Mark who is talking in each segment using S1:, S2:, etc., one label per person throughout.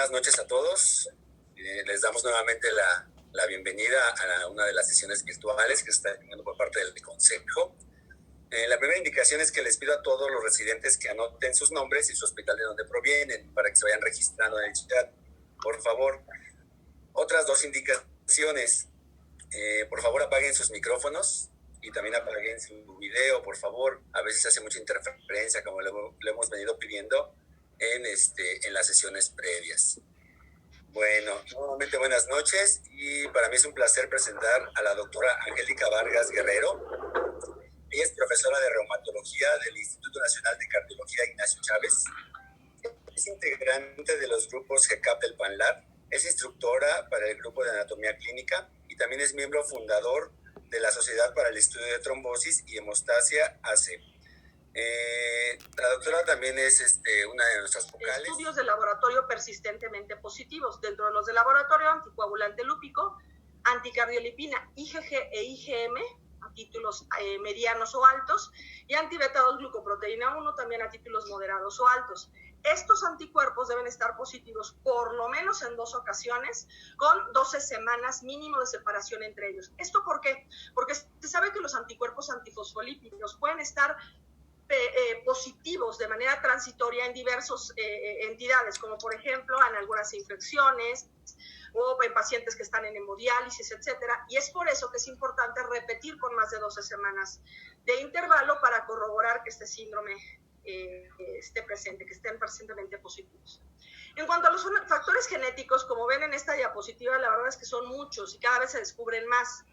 S1: buenas noches a todos. Les damos nuevamente la bienvenida a una de las sesiones virtuales que se está teniendo por parte del Consejo. La primera indicación es que les pido a todos los residentes que anoten sus nombres y su hospital de donde provienen para que se vayan registrando en el chat, por favor. Otras dos indicaciones. Por favor, apaguen sus micrófonos y también apaguen su video, por favor. A veces hace mucha interferencia, como le hemos venido pidiendo en las sesiones previas. Bueno, nuevamente buenas noches y para mí es un placer presentar a la doctora Angélica Vargas Guerrero. Ella es profesora de reumatología del Instituto Nacional de Cardiología Ignacio Chávez. Es integrante de los grupos GECAP del PANLAR. Es instructora para el grupo de anatomía clínica y también es miembro fundador de la Sociedad para el Estudio de Trombosis y Hemostasia AC. La doctora también es una de nuestras vocales.
S2: Estudios de laboratorio persistentemente positivos. Dentro de los de laboratorio, anticoagulante lúpico, anticardiolipina IgG e IgM, a títulos medianos o altos, y anti-beta-2-glucoproteína 1, también a títulos moderados o altos. Estos anticuerpos deben estar positivos por lo menos en 2 ocasiones, con 12 semanas mínimo de separación entre ellos. ¿Esto por qué? Porque se sabe que los anticuerpos antifosfolípidos pueden estar positivos de manera transitoria en diversas entidades, como por ejemplo en algunas infecciones o en pacientes que están en hemodiálisis, etcétera, y es por eso que es importante repetir con más de 12 semanas de intervalo para corroborar que este síndrome esté presente, que estén presentemente positivos. En cuanto a los factores genéticos, como ven en esta diapositiva, la verdad es que son muchos y cada vez se descubren más.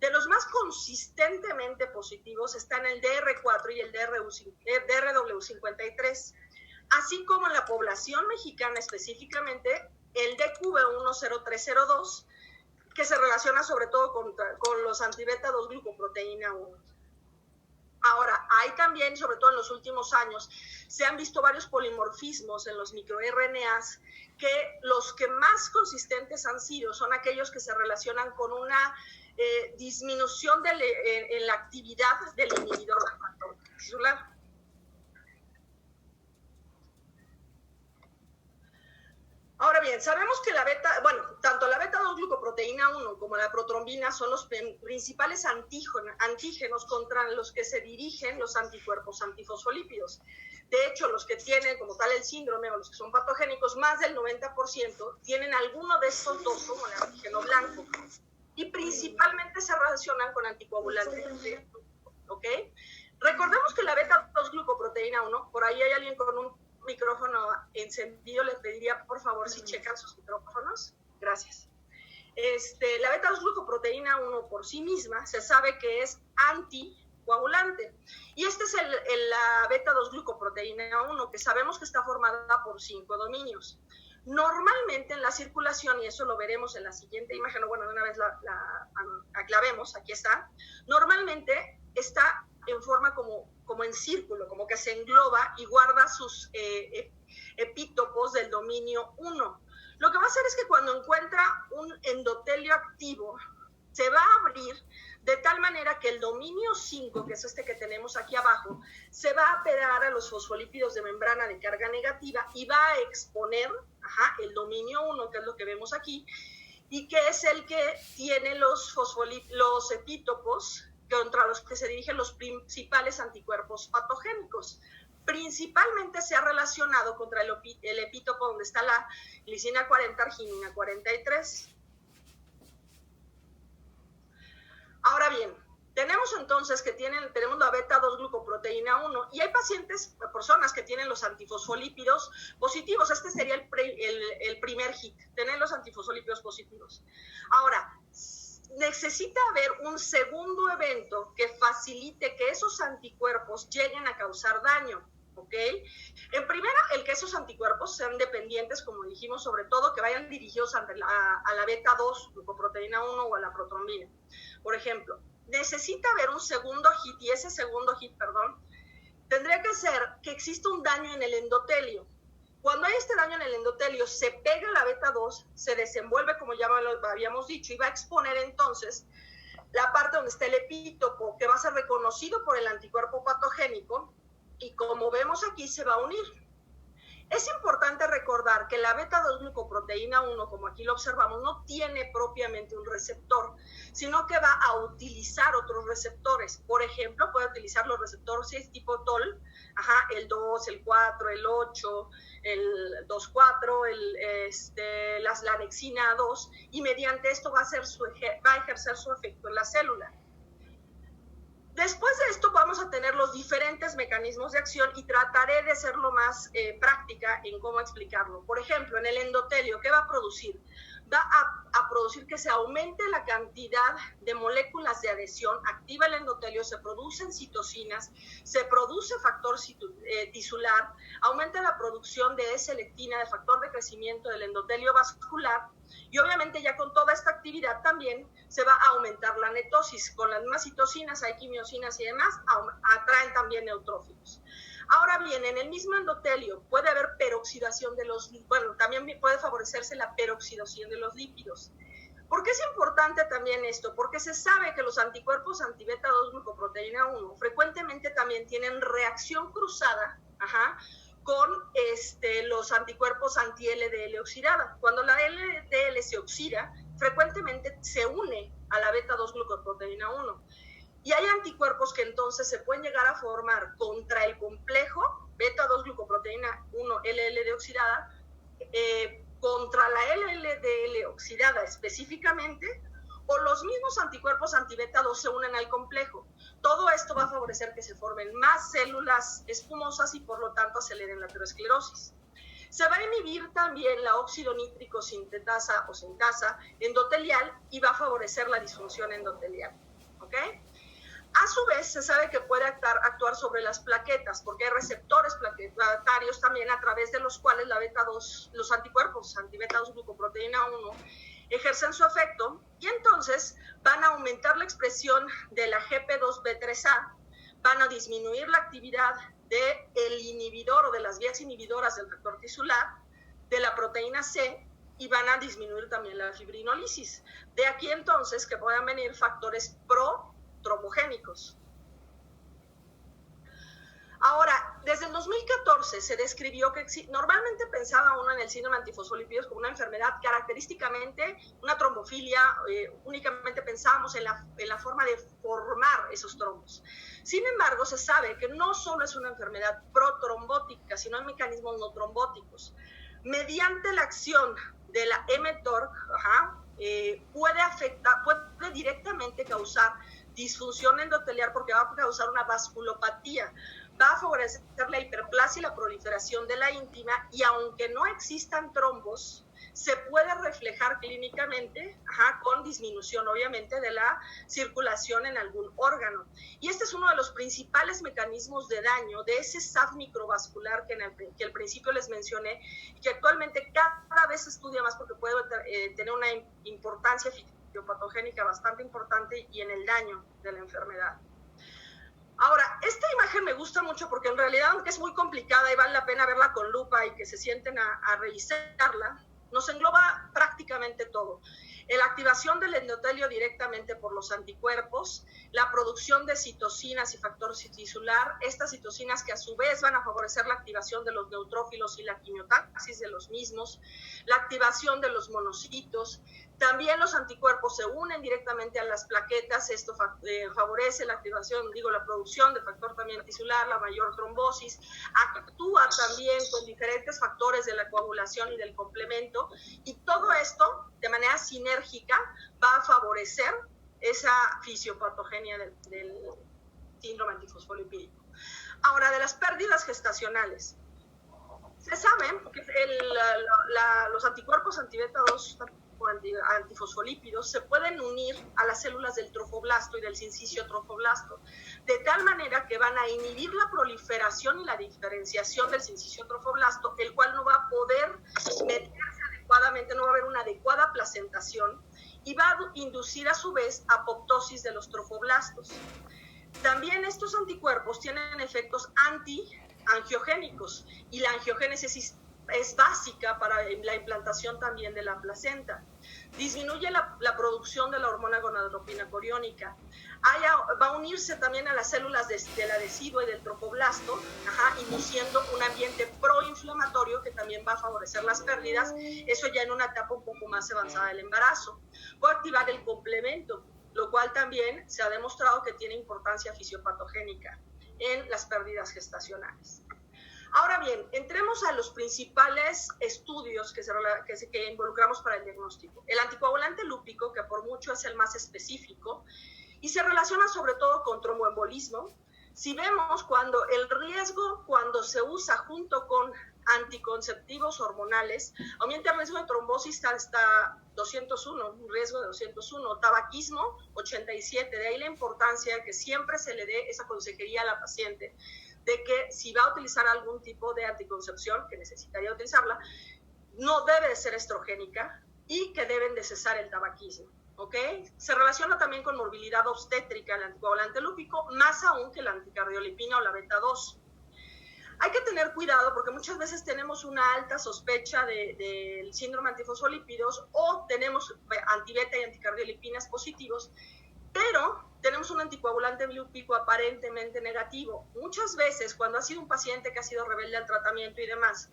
S2: De los más consistentemente positivos están el DR4 y el DRW53, así como en la población mexicana específicamente el DQB10302, que se relaciona sobre todo con los anti-beta-2-glucoproteína 1. Ahora, hay también, sobre todo en los últimos años, se han visto varios polimorfismos en los microRNAs, que los que más consistentes han sido son aquellos que se relacionan con una disminución en la actividad del inhibidor del factor tisular. Ahora bien, sabemos que tanto la beta-2-glucoproteína 1 como la protrombina son los principales antígenos contra los que se dirigen los anticuerpos antifosfolípidos. De hecho, los que tienen como tal el síndrome o los que son patogénicos, más del 90% tienen alguno de estos dos como el antígeno blanco y principalmente se relacionan con anticoagulantes. ¿Ok? Recordemos que la beta-2-glucoproteína 1, por ahí hay alguien con un micrófono encendido, le pediría por favor si checan sus micrófonos. Gracias. La beta-2-glucoproteína 1 por sí misma se sabe que es anticoagulante. Y esta es la beta-2-glucoproteína 1, que sabemos que está formada por 5 dominios. Normalmente en la circulación, y eso lo veremos en la siguiente imagen, o bueno, de una vez la aclavemos, aquí está, normalmente está en forma como en círculo, como que se engloba y guarda sus epítopos del dominio 1. Lo que va a hacer es que cuando encuentra un endotelio activo, se va a abrir de tal manera que el dominio 5, que es este que tenemos aquí abajo, se va a pegar a los fosfolípidos de membrana de carga negativa y va a exponer el dominio 1, que es lo que vemos aquí, y que es el que tiene los epítopos contra los que se dirigen los principales anticuerpos patogénicos. Principalmente se ha relacionado contra el epítopo donde está la glicina 40, arginina 43. Ahora bien, tenemos entonces tenemos la beta-2-glucoproteína 1 y hay personas que tienen los antifosfolípidos positivos. Este sería el primer hit, tener los antifosfolípidos positivos. Ahora, necesita haber un segundo evento que facilite que esos anticuerpos lleguen a causar daño, ¿ok? En primera, el que esos anticuerpos sean dependientes, como dijimos, sobre todo que vayan dirigidos a la beta-2-glucoproteína 1 o a la protrombina. Por ejemplo, necesita haber un segundo hit, y ese segundo hit, tendría que ser que exista un daño en el endotelio. Cuando hay este daño en el endotelio, se pega la beta-2, se desenvuelve, como ya lo habíamos dicho, y va a exponer entonces la parte donde está el epítopo, que va a ser reconocido por el anticuerpo patogénico, y como vemos aquí, se va a unir. Es importante recordar que la beta-2-glucoproteína 1, como aquí lo observamos, no tiene propiamente un receptor, sino que va a utilizar otros receptores. Por ejemplo, puede utilizar los receptores tipo TOL, el 2, el 4, el 8, el 2,4, la lanexina 2, y mediante esto va a ejercer su efecto en la célula. Después de esto vamos a tener los diferentes mecanismos de acción y trataré de ser lo más práctica en cómo explicarlo. Por ejemplo, en el endotelio, ¿qué va a producir? Va a producir que se aumente la cantidad de moléculas de adhesión, activa el endotelio, se producen citocinas, se produce factor tisular, aumenta la producción de S-lectina, de factor de crecimiento del endotelio vascular, y obviamente ya con toda esta actividad también se va a aumentar la netosis. Con las mismas citocinas, hay quimiosinas y demás, atraen también neutrófilos. Ahora bien, en el mismo endotelio puede haber peroxidación de los lípidos, bueno, también puede favorecerse la peroxidación de los lípidos. ¿Por qué es importante también esto? Porque se sabe que los anticuerpos anti-beta-2-glucoproteína 1 frecuentemente también tienen reacción cruzada, con los anticuerpos anti-LDL oxidada. Cuando la LDL se oxida, frecuentemente se une a la beta-2-glucoproteína 1. Y hay anticuerpos que entonces se pueden llegar a formar contra el complejo beta-2-glucoproteína 1 LLD oxidada, contra la LLDL oxidada específicamente, o los mismos anticuerpos anti-beta-2 se unen al complejo. Todo esto va a favorecer que se formen más células espumosas y por lo tanto aceleren la aterosclerosis. Se va a inhibir también la óxido nítrico sintetasa o sintasa endotelial y va a favorecer la disfunción endotelial. ¿Ok? A su vez, se sabe que puede actuar sobre las plaquetas, porque hay receptores plaquetarios también a través de los cuales la beta-2, los anticuerpos anti-beta-2-glucoproteína 1 ejercen su efecto y entonces van a aumentar la expresión de la GP2B3A, van a disminuir la actividad del inhibidor o de las vías inhibidoras del factor tisular, de la proteína C, y van a disminuir también la fibrinólisis. De aquí entonces que puedan venir factores trombogénicos. Ahora, desde el 2014 se describió que normalmente pensaba uno en el síndrome antifosfolípidos como una enfermedad característicamente, una trombofilia, únicamente pensábamos en la forma de formar esos trombos. Sin embargo, se sabe que no solo es una enfermedad protrombótica, sino hay mecanismos no trombóticos. Mediante la acción de la mTOR, puede directamente causar disfunción endoteliar porque va a causar una vasculopatía, va a favorecer la hiperplasia y la proliferación de la íntima, y aunque no existan trombos, se puede reflejar clínicamente con disminución obviamente de la circulación en algún órgano. Y este es uno de los principales mecanismos de daño de ese SAF microvascular que al principio les mencioné, y que actualmente cada vez se estudia más porque puede tener una importancia patogénica bastante importante y en el daño de la enfermedad. Ahora, esta imagen me gusta mucho porque en realidad, aunque es muy complicada y vale la pena verla con lupa y que se sienten a revisarla, nos engloba prácticamente todo. La activación del endotelio directamente por los anticuerpos, la producción de citocinas y factor tisular, estas citocinas que a su vez van a favorecer la activación de los neutrófilos y la quimiotaxis de los mismos, la activación de los monocitos. También los anticuerpos se unen directamente a las plaquetas, esto favorece la activación, la producción de factor también tisular, la mayor trombosis, actúa también con diferentes factores de la coagulación y del complemento, y todo esto de manera sinérgica va a favorecer esa fisiopatogenia del síndrome antifosfolipídico. Ahora, de las pérdidas gestacionales. Se sabe que los anticuerpos anti-beta-2 antifosfolípidos se pueden unir a las células del trofoblasto y del sincicio trofoblasto, de tal manera que van a inhibir la proliferación y la diferenciación del sincicio trofoblasto, el cual no va a poder mediarse adecuadamente, no va a haber una adecuada placentación, y va a inducir a su vez apoptosis de los trofoblastos. También estos anticuerpos tienen efectos antiangiogénicos, y la angiogénesis es básica para la implantación también de la placenta. Disminuye la producción de la hormona gonadotropina coriónica. Va a unirse también a las células de la decidua y del tropoblasto, induciendo un ambiente proinflamatorio que también va a favorecer las pérdidas, eso ya en una etapa un poco más avanzada del embarazo. Puede activar el complemento, lo cual también se ha demostrado que tiene importancia fisiopatogénica en las pérdidas gestacionales. Ahora bien, entremos a los principales estudios que involucramos para el diagnóstico. El anticoagulante lúpico, que por mucho es el más específico, y se relaciona sobre todo con tromboembolismo. Si vemos el riesgo cuando se usa junto con anticonceptivos hormonales, aumenta el riesgo de trombosis hasta 201, un riesgo de 201, tabaquismo 87, de ahí la importancia de que siempre se le dé esa consejería a la paciente, de que si va a utilizar algún tipo de anticoncepción, que necesitaría utilizarla, no debe de ser estrogénica y que deben de cesar el tabaquismo. ¿Ok? Se relaciona también con morbilidad obstétrica el anticoagulante lúpico, más aún que la anticardiolipina o la beta 2. Hay que tener cuidado porque muchas veces tenemos una alta sospecha del síndrome antifosfolípidos o tenemos antibeta y anticardiolipinas positivos, pero tenemos un anticoagulante lúpico aparentemente negativo. Muchas veces, cuando ha sido un paciente que ha sido rebelde al tratamiento y demás,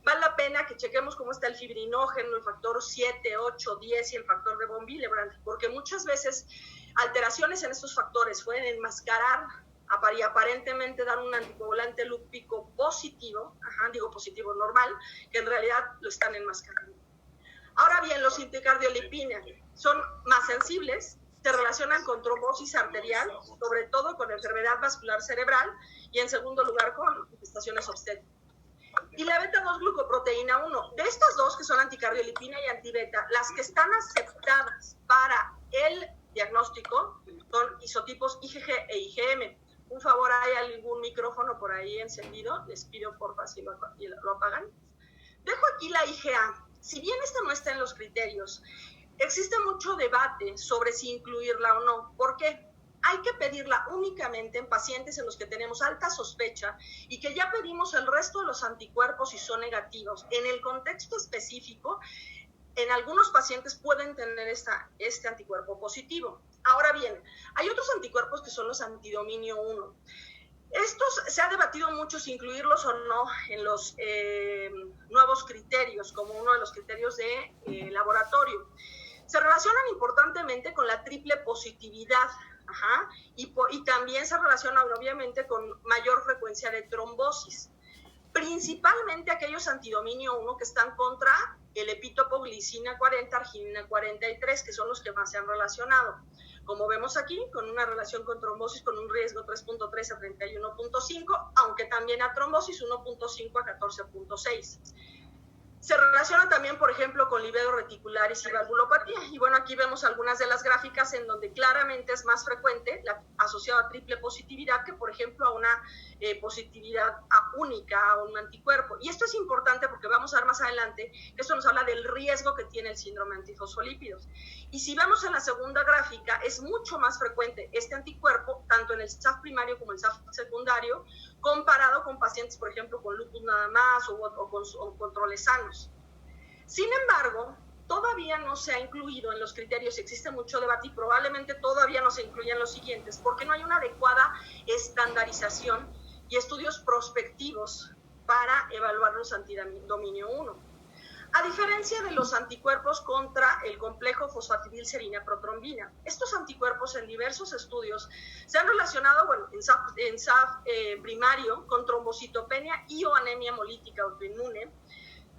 S2: vale la pena que chequemos cómo está el fibrinógeno, el factor 7, 8, 10 y el factor de von Willebrand, porque muchas veces alteraciones en estos factores pueden enmascarar y aparentemente dar un anticoagulante lúpico positivo, digo positivo normal, que en realidad lo están enmascarando. Ahora bien, los anticardiolipinas son más sensibles, se relacionan con trombosis arterial, sobre todo con enfermedad vascular cerebral y en segundo lugar con manifestaciones obstétricas. Y la beta-2 glucoproteína 1, de estas dos que son anticardiolipina y antibeta, las que están aceptadas para el diagnóstico son isotipos IgG e IgM. Un favor, ¿hay algún micrófono por ahí encendido? Les pido porfa si lo apagan. Dejo aquí la IgA. Si bien esta no está en los criterios, existe mucho debate sobre si incluirla o no. ¿Por qué? Hay que pedirla únicamente en pacientes en los que tenemos alta sospecha y que ya pedimos el resto de los anticuerpos y son negativos. En el contexto específico, en algunos pacientes pueden tener este anticuerpo positivo. Ahora bien, hay otros anticuerpos que son los antidominio 1. Estos se ha debatido mucho si incluirlos o no en los nuevos criterios, como uno de los criterios de laboratorio. Se relacionan importantemente con la triple positividad, y también se relaciona obviamente con mayor frecuencia de trombosis. Principalmente aquellos antidominio 1 que están contra el epítopo glicina 40, arginina 43, que son los que más se han relacionado. Como vemos aquí, con una relación con trombosis con un riesgo 3.3 a 31.5, aunque también a trombosis 1.5 a 14.6. Se relaciona también, por ejemplo, con livedo reticularis y valvulopatía. Y bueno, aquí vemos algunas de las gráficas en donde claramente es más frecuente asociado a triple positividad que, por ejemplo, a una positividad única, a un anticuerpo. Y esto es importante porque vamos a ver más adelante que esto nos habla del riesgo que tiene el síndrome antifosfolípidos. Y si vemos en la segunda gráfica, es mucho más frecuente este anticuerpo, tanto en el SAF primario como en el SAF secundario, comparado con pacientes, por ejemplo, con lupus nada más o con controles sanos. Sin embargo, todavía no se ha incluido en los criterios, existe mucho debate y probablemente todavía no se incluyan los siguientes, porque no hay una adecuada estandarización y estudios prospectivos para evaluar los antidominio 1. A diferencia de los anticuerpos contra el complejo fosfatidilserina protrombina, estos anticuerpos en diversos estudios se han relacionado en SAF primario con trombocitopenia y o anemia hemolítica autoinmune,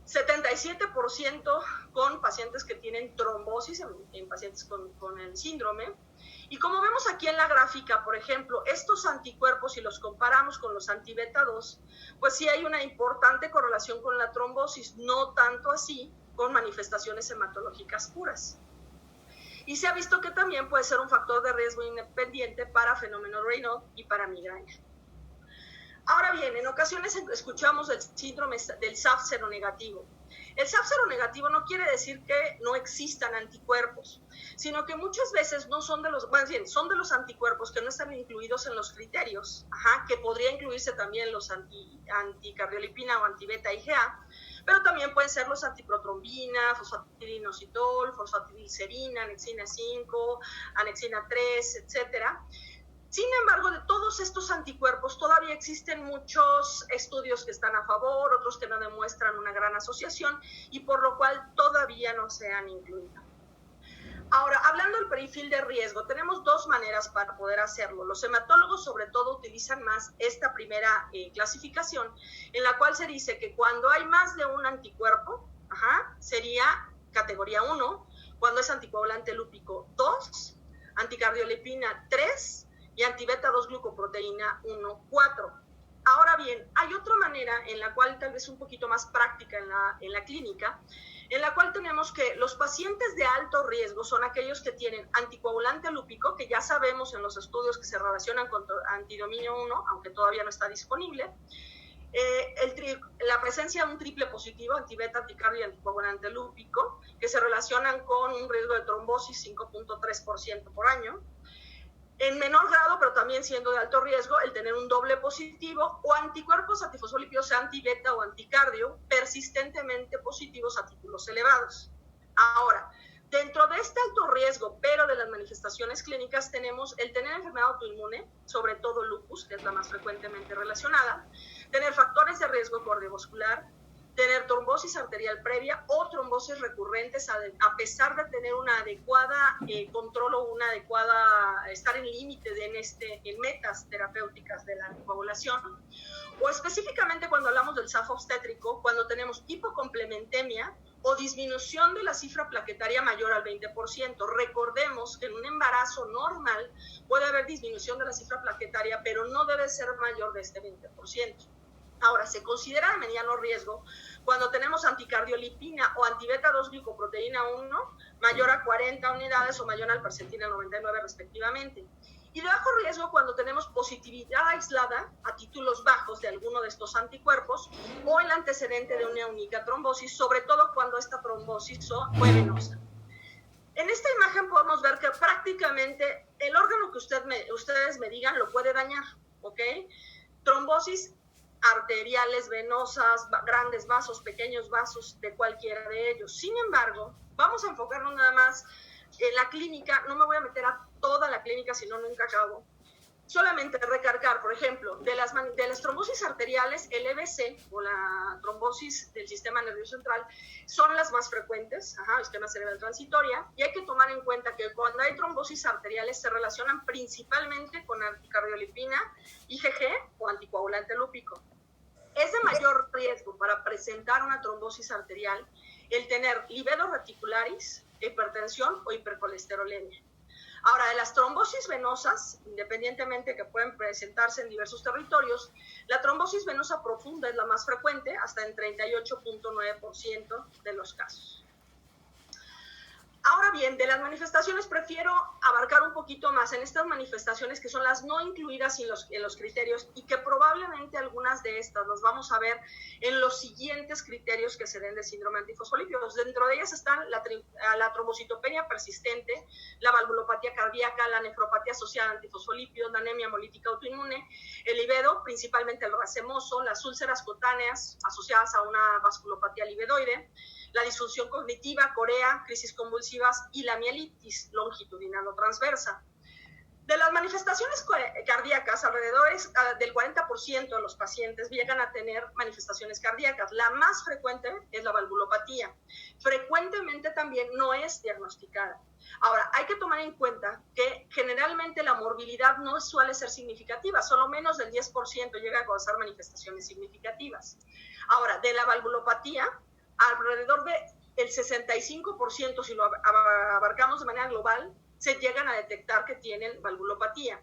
S2: 77% con pacientes que tienen trombosis en pacientes con el síndrome. Y como vemos aquí en la gráfica, por ejemplo, estos anticuerpos, si los comparamos con los anti-beta 2, pues sí hay una importante correlación con la trombosis, no tanto así con manifestaciones hematológicas puras. Y se ha visto que también puede ser un factor de riesgo independiente para fenómeno Raynaud y para migraña. Ahora bien, en ocasiones escuchamos el síndrome del SAF seronegativo. El SAF seronegativo no quiere decir que no existan anticuerpos, sino que muchas veces no son de los, más bien, son de los anticuerpos que no están incluidos en los criterios, que podría incluirse también los anticardiolipina o antibeta IgA, pero también pueden ser los antiprotrombina, fosfatidilinositol, fosfatidilcerina, anexina 5, anexina 3, etcétera. Sin embargo, de todos estos anticuerpos todavía existen muchos estudios que están a favor, otros que no demuestran una gran asociación y por lo cual todavía no se han incluido. Ahora, hablando del perfil de riesgo, tenemos dos maneras para poder hacerlo. Los hematólogos sobre todo utilizan más esta primera clasificación, en la cual se dice que cuando hay más de un anticuerpo, sería categoría 1, cuando es anticoagulante lúpico 2, anticardiolipina 3, y antibeta 2 glucoproteína 1, 4. Ahora bien, hay otra manera en la cual tal vez un poquito más práctica en la clínica, en la cual tenemos que los pacientes de alto riesgo son aquellos que tienen anticoagulante lúpico, que ya sabemos en los estudios que se relacionan con antidominio 1, aunque todavía no está disponible, la presencia de un triple positivo, antibeta, anticardio y anticoagulante lúpico, que se relacionan con un riesgo de trombosis 5.3% por año. En menor grado, pero también siendo de alto riesgo, el tener un doble positivo o anticuerpos antifosfolípidos antibeta o anticardio persistentemente positivos a títulos elevados. Ahora, dentro de este alto riesgo, pero de las manifestaciones clínicas, tenemos el tener enfermedad autoinmune, sobre todo lupus, que es la más frecuentemente relacionada, tener factores de riesgo cardiovascular, tener trombosis arterial previa o trombosis recurrentes a pesar de tener una adecuada control o una adecuada, estar en límite en metas terapéuticas de la anticoagulación, o específicamente cuando hablamos del SAF obstétrico, cuando tenemos hipocomplementemia o disminución de la cifra plaquetaria mayor al 20%. Recordemos que en un embarazo normal puede haber disminución de la cifra plaquetaria, pero no debe ser mayor de este 20%. Ahora, se considera de mediano riesgo cuando tenemos anticardiolipina o antibeta 2 glucoproteína 1 mayor a 40 unidades o mayor al percentil 99 respectivamente. Y de bajo riesgo cuando tenemos positividad aislada a títulos bajos de alguno de estos anticuerpos o el antecedente de una única trombosis, sobre todo cuando esta trombosis fue venosa. En esta imagen podemos ver que prácticamente el órgano que ustedes me digan lo puede dañar, ¿ok? Trombosis arteriales, venosas, grandes vasos, pequeños vasos, de cualquiera de ellos. Sin embargo, vamos a enfocarnos nada más en la clínica. No me voy a meter a toda la clínica, si no, nunca acabo. Solamente recargar, por ejemplo, de las trombosis arteriales, el EBC o la trombosis del sistema nervioso central son las más frecuentes, sistema cerebral transitoria, y hay que tomar en cuenta que cuando hay trombosis arteriales se relacionan principalmente con anticardiolipina, IgG o anticoagulante lúpico. Es de mayor riesgo para presentar una trombosis arterial el tener livedo reticularis, hipertensión o hipercolesterolemia. Ahora, de las trombosis venosas, independientemente que pueden presentarse en diversos territorios, la trombosis venosa profunda es la más frecuente, hasta en 38.9% de los casos. Ahora bien, de las manifestaciones prefiero abarcar un poquito más en estas manifestaciones que son las no incluidas en los criterios y que probablemente algunas de estas las vamos a ver en los siguientes criterios que se den de síndrome antifosfolípidos. Dentro de ellas están la trombocitopenia persistente, la valvulopatía cardíaca, la nefropatía asociada a antifosfolípidos, la anemia hemolítica autoinmune, el livedo, principalmente el racemoso, las úlceras cutáneas asociadas a una vasculopatía livedoide, la disfunción cognitiva, corea, crisis convulsivas y la mielitis longitudinal o transversa. De las manifestaciones cardíacas, alrededor del 40% de los pacientes llegan a tener manifestaciones cardíacas. La más frecuente es la valvulopatía. Frecuentemente también no es diagnosticada. Ahora, hay que tomar en cuenta que generalmente la morbilidad no suele ser significativa, solo menos del 10% llega a causar manifestaciones significativas. Ahora, de la valvulopatía, alrededor del 65%, si lo abarcamos de manera global, se llegan a detectar que tienen valvulopatía.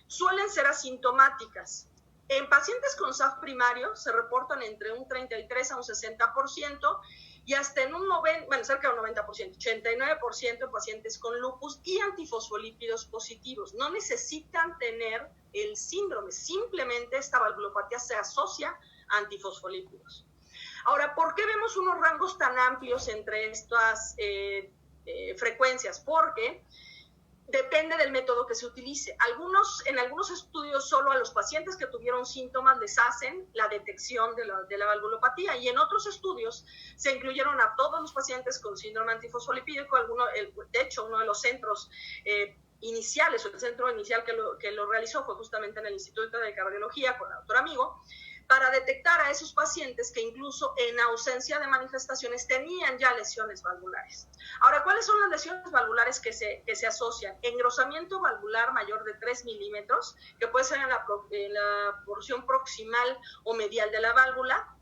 S2: Suelen ser asintomáticas. En pacientes con SAF primario se reportan entre un 33 a un 60% y hasta en cerca de un 90%, 89% en pacientes con lupus y antifosfolípidos positivos. No necesitan tener el síndrome, simplemente esta valvulopatía se asocia a antifosfolípidos. Ahora, ¿por qué vemos unos rangos tan amplios entre estas frecuencias? Porque Depende del método que se utilice. En algunos estudios solo a los pacientes que tuvieron síntomas les hacen la detección de la valvulopatía, y en otros estudios se incluyeron a todos los pacientes con síndrome antifosfolipídico. De hecho, uno de los centros iniciales, o el centro inicial que lo realizó fue justamente en el Instituto de Cardiología con la doctora Amigo, para detectar a esos pacientes que incluso en ausencia de manifestaciones tenían ya lesiones valvulares. Ahora, ¿cuáles son las lesiones valvulares que se asocian? Engrosamiento valvular mayor de 3 milímetros, que puede ser en la porción proximal o medial de la válvula.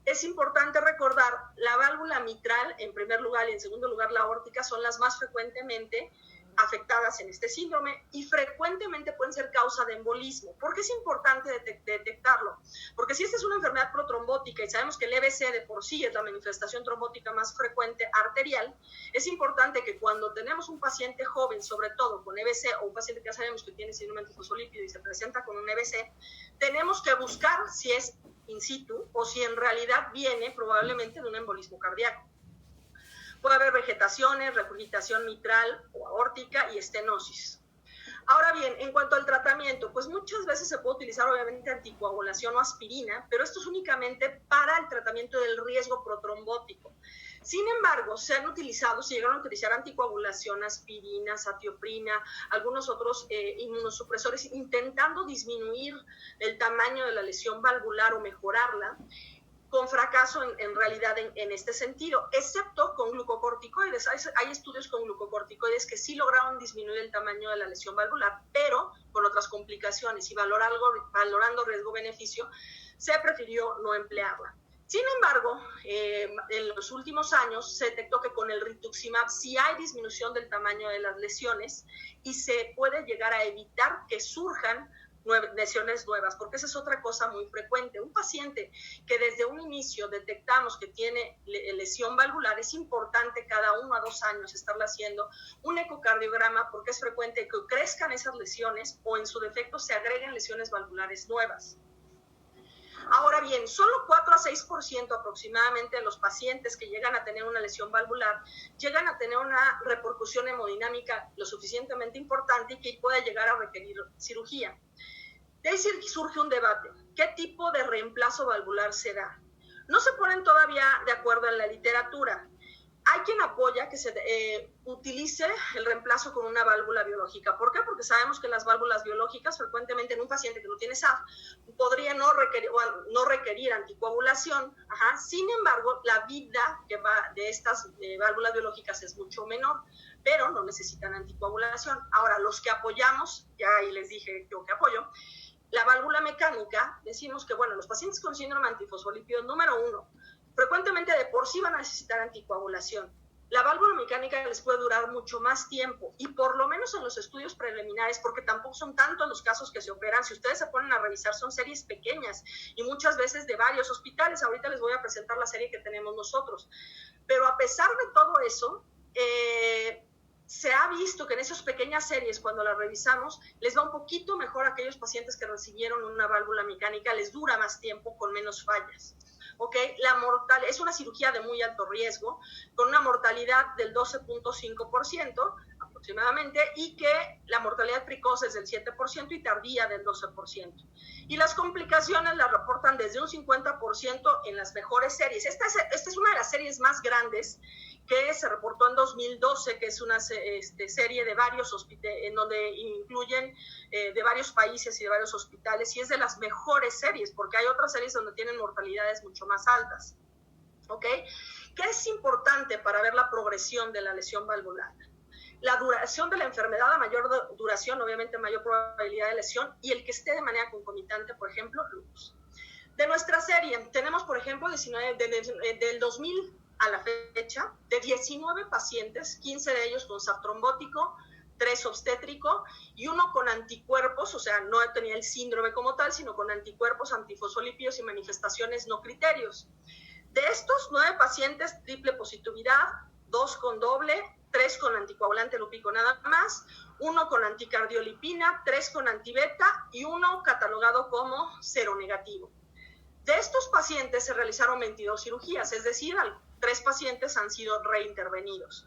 S2: Es importante recordar, la válvula mitral, en primer lugar, y en segundo lugar la aórtica, son las más frecuentemente afectadas en este síndrome, y frecuentemente pueden ser causa de embolismo. ¿Por qué es importante detectarlo? Porque si esta es una enfermedad protrombótica y sabemos que el EBC de por sí es la manifestación trombótica más frecuente arterial, es importante que cuando tenemos un paciente joven, sobre todo con EBC, o un paciente que ya sabemos que tiene síndrome antifosfolípido y se presenta con un EBC, tenemos que buscar si es in situ o si en realidad viene probablemente de un embolismo cardíaco. Puede haber vegetaciones, regurgitación mitral o aórtica y estenosis. Ahora bien, en cuanto al tratamiento, pues muchas veces se puede utilizar obviamente anticoagulación o aspirina, pero esto es únicamente para el tratamiento del riesgo protrombótico. Sin embargo, se llegaron a utilizar anticoagulación, aspirina, satioprina, algunos otros inmunosupresores, intentando disminuir el tamaño de la lesión valvular o mejorarla, con fracaso en realidad en este sentido, excepto con glucocorticoides. Hay estudios con glucocorticoides que sí lograron disminuir el tamaño de la lesión valvular, pero con otras complicaciones, y valorando riesgo-beneficio, se prefirió no emplearla. Sin embargo, en los últimos años se detectó que con el rituximab sí hay disminución del tamaño de las lesiones y se puede llegar a evitar que surjan lesiones nuevas, porque esa es otra cosa muy frecuente. Un paciente que desde un inicio detectamos que tiene lesión valvular, es importante cada 1 a 2 años estarle haciendo un ecocardiograma, porque es frecuente que crezcan esas lesiones o en su defecto se agreguen lesiones valvulares nuevas. Ahora bien, solo 4 a 6% aproximadamente de los pacientes que llegan a tener una lesión valvular llegan a tener una repercusión hemodinámica lo suficientemente importante y que pueda llegar a requerir cirugía. De ahí surge un debate. ¿Qué tipo de reemplazo valvular se da? No se ponen todavía de acuerdo en la literatura. Hay quien apoya que se utilice el reemplazo con una válvula biológica. ¿Por qué? Porque sabemos que las válvulas biológicas frecuentemente en un paciente que no tiene SAF podría no requerir anticoagulación. Sin embargo, la vida que va de estas válvulas biológicas es mucho menor, pero no necesitan anticoagulación. Ahora, los que apoyamos, ya ahí les dije yo que apoyo, la válvula mecánica, decimos que, bueno, los pacientes con síndrome antifosfolípido, número 1, frecuentemente de por sí van a necesitar anticoagulación. La válvula mecánica les puede durar mucho más tiempo, y por lo menos en los estudios preliminares, porque tampoco son tantos los casos que se operan, si ustedes se ponen a revisar son series pequeñas y muchas veces de varios hospitales. Ahorita les voy a presentar la serie que tenemos nosotros. Pero a pesar de todo eso, se ha visto que en esas pequeñas series, cuando las revisamos, les va un poquito mejor a aquellos pacientes que recibieron una válvula mecánica, les dura más tiempo con menos fallas. ¿Okay? Es una cirugía de muy alto riesgo, con una mortalidad del 12.5% aproximadamente, y que la mortalidad precoz es del 7% y tardía del 12%. Y las complicaciones las reportan desde un 50% en las mejores series. Esta es una de las series más grandes que se reportó en 2012, que es una serie de varios hospitales, en donde incluyen de varios países y de varios hospitales, y es de las mejores series, porque hay otras series donde tienen mortalidades mucho más altas. ¿Ok? ¿Qué es importante para ver la progresión de la lesión valvular? La duración de la enfermedad, a mayor duración, obviamente mayor probabilidad de lesión, y el que esté de manera concomitante, por ejemplo, lupus. De nuestra serie, tenemos, por ejemplo, del 2000 a la fecha, de 19 pacientes, 15 de ellos con SAF trombótico, 3 obstétrico y 1 con anticuerpos, o sea, no tenía el síndrome como tal, sino con anticuerpos, antifosfolípidos y manifestaciones no criterios. De estos 9 pacientes, triple positividad, 2 con doble, 3 con anticoagulante lúpico nada más, 1 con anticardiolipina, 3 con antibeta y 1 catalogado como seronegativo. De estos pacientes se realizaron 22 cirugías, es decir, 3 pacientes han sido reintervenidos.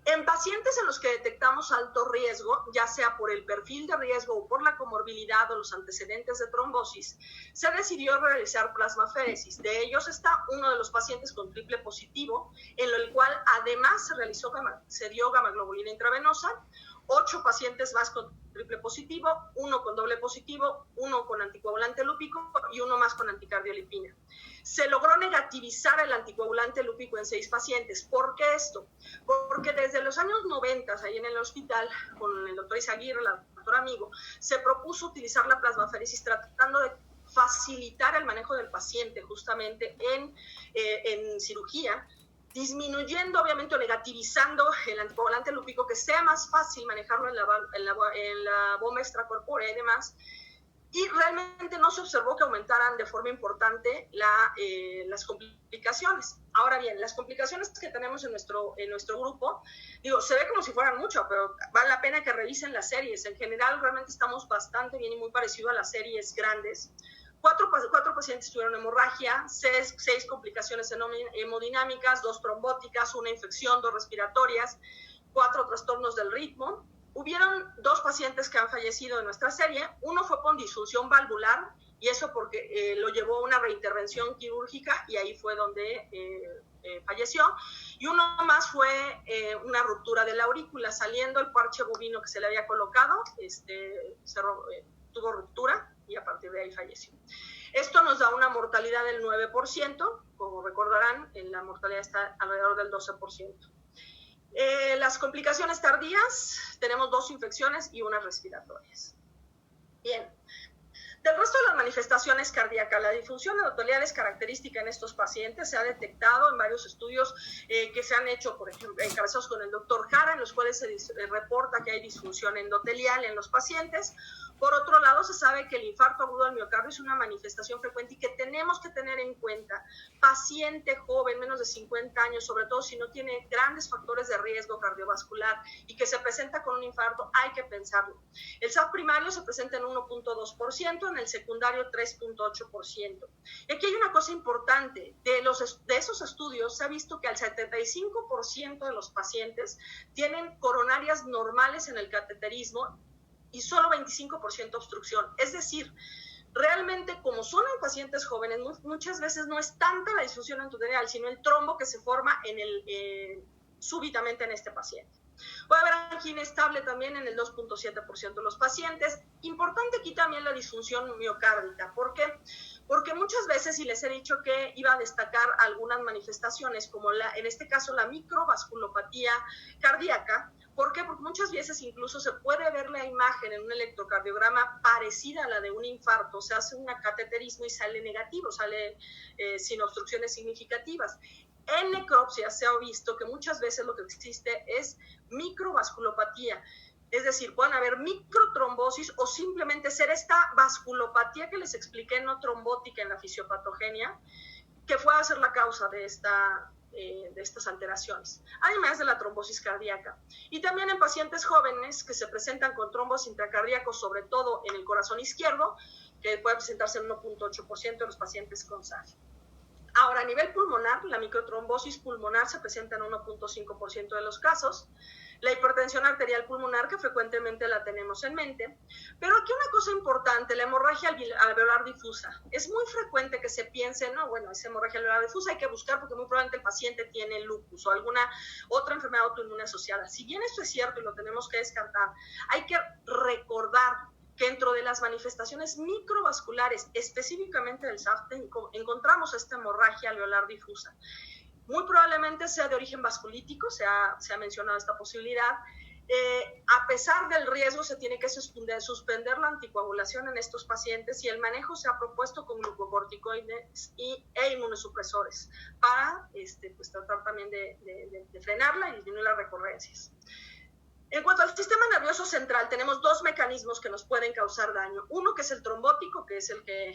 S2: En pacientes en los que detectamos alto riesgo, ya sea por el perfil de riesgo o por la comorbilidad o los antecedentes de trombosis, se decidió realizar plasmaféresis. De ellos está uno de los pacientes con triple positivo, en el cual además se dio gamaglobulina intravenosa, 8 pacientes más con triple positivo, 1 con doble positivo, 1 con anticoagulante lúpico y 1 más con anticardiolipina. Se logró negativizar el anticoagulante lúpico en 6 pacientes. ¿Por qué esto? Porque desde los años 90, ahí en el hospital, con el doctor Izaguirre, el doctor Amigo, se propuso utilizar la plasmaféresis tratando de facilitar el manejo del paciente justamente en cirugía, disminuyendo obviamente o negativizando el anticoagulante lúpico, que sea más fácil manejarlo en la bomba extracorpórea y demás. Y realmente no se observó que aumentaran de forma importante las complicaciones. Ahora bien, las complicaciones que tenemos en nuestro grupo, se ve como si fueran mucho, pero vale la pena que revisen las series. En general, realmente estamos bastante bien y muy parecido a las series grandes. 4 pacientes tuvieron hemorragia, 6 complicaciones hemodinámicas, 2 trombóticas, 1 infección, 2 respiratorias, 4 trastornos del ritmo. Hubieron 2 pacientes que han fallecido en nuestra serie. Uno fue con disfunción valvular, y eso porque lo llevó a una reintervención quirúrgica, y ahí fue donde falleció. Y uno más fue una ruptura de la aurícula. Saliendo el parche bovino que se le había colocado, tuvo ruptura, y a partir de ahí falleció. Esto nos da una mortalidad del 9%, como recordarán, la mortalidad está alrededor del 12%. Las complicaciones tardías, tenemos 2 infecciones y unas respiratorias. Bien. Del resto de las manifestaciones cardíacas, la disfunción endotelial es característica en estos pacientes. Se ha detectado en varios estudios que se han hecho, por ejemplo, encabezados con el doctor Jara, en los cuales se reporta que hay disfunción endotelial en los pacientes. Por otro lado, se sabe que el infarto agudo del miocardio es una manifestación frecuente y que tenemos que tener en cuenta. Paciente joven, menos de 50 años, sobre todo si no tiene grandes factores de riesgo cardiovascular y que se presenta con un infarto, hay que pensarlo. El SAF primario se presenta en 1.2%, en el secundario 3.8%. Y aquí hay una cosa importante. De esos estudios se ha visto que al 75% de los pacientes tienen coronarias normales en el cateterismo y solo 25% obstrucción. Es decir, realmente, como son en pacientes jóvenes, muchas veces no es tanta la disfunción endotelial, sino el trombo que se forma súbitamente en este paciente. Puede haber angina estable también en el 2.7% de los pacientes. Importante aquí también la disfunción miocárdica. ¿Por qué? Porque muchas veces, y les he dicho que iba a destacar algunas manifestaciones, como en este caso la microvasculopatía cardíaca. ¿Por qué? Porque muchas veces incluso se puede ver la imagen en un electrocardiograma parecida a la de un infarto. Se hace un cateterismo y sale negativo, sale sin obstrucciones significativas. En necropsia se ha visto que muchas veces lo que existe es microvasculopatía. Es decir, pueden haber microtrombosis o simplemente ser esta vasculopatía que les expliqué no trombótica en la fisiopatogenia, que puede ser la causa de estas alteraciones, además de la trombosis cardíaca. Y también en pacientes jóvenes que se presentan con trombos intracardíacos, sobre todo en el corazón izquierdo, que puede presentarse en 1.8% de los pacientes con SAF. Ahora, a nivel pulmonar, la microtrombosis pulmonar se presenta en 1.5% de los casos. La hipertensión arterial pulmonar, que frecuentemente la tenemos en mente. Pero aquí una cosa importante, la hemorragia alveolar difusa. Es muy frecuente que se piense, no, bueno, esa hemorragia alveolar difusa hay que buscar porque muy probablemente el paciente tiene lupus o alguna otra enfermedad autoinmune asociada. Si bien esto es cierto y lo tenemos que descartar, hay que recordar que dentro de las manifestaciones microvasculares, específicamente del SAF, encontramos esta hemorragia alveolar difusa. Muy probablemente sea de origen vasculítico, se ha mencionado esta posibilidad. A pesar del riesgo, se tiene que suspender la anticoagulación en estos pacientes y el manejo se ha propuesto con glucocorticoides e inmunosupresores para tratar también de frenarla y disminuir las recurrencias. En cuanto al sistema nervioso central, tenemos 2 mecanismos que nos pueden causar daño. Uno que es el trombótico, que es el que